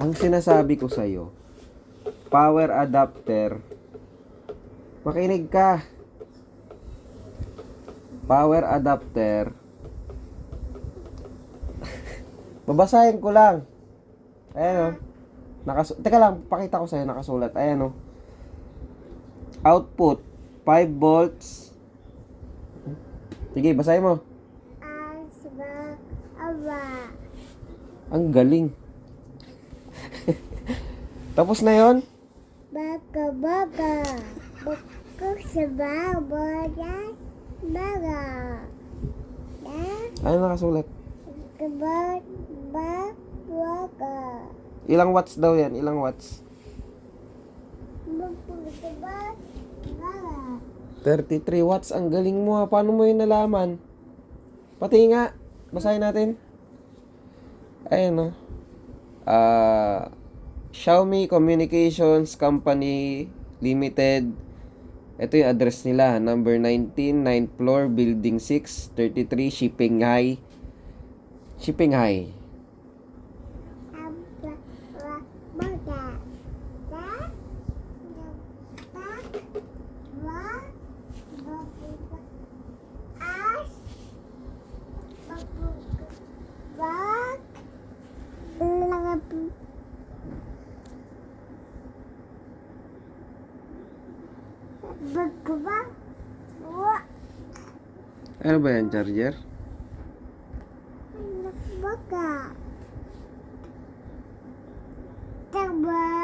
Ang sinasabi ko sa'yo, power adapter, makinig ka. Power adapter, babasahin ko lang. Ayan o. Teka lang, pakita ko sa'yo, nakasulat. Ayan o. Output, 5 volts. Sige, basahin mo. Ang galing. Tapos na yon. Baka. Baka sa baboyan. Baka. Ano nakasulat? Baka. Ilang watts daw yan? Ilang watts? 33 watts. Ang galing mo ha. Paano mo yun nalaman? Pati nga. Basahin natin. Ayan o. Xiaomi Communications Company Limited. Ito yung address nila. Number 19, 9th floor, Building 6, 33, Shipping High. Shipping High. Ano ba yan, charger? Baka. Taba.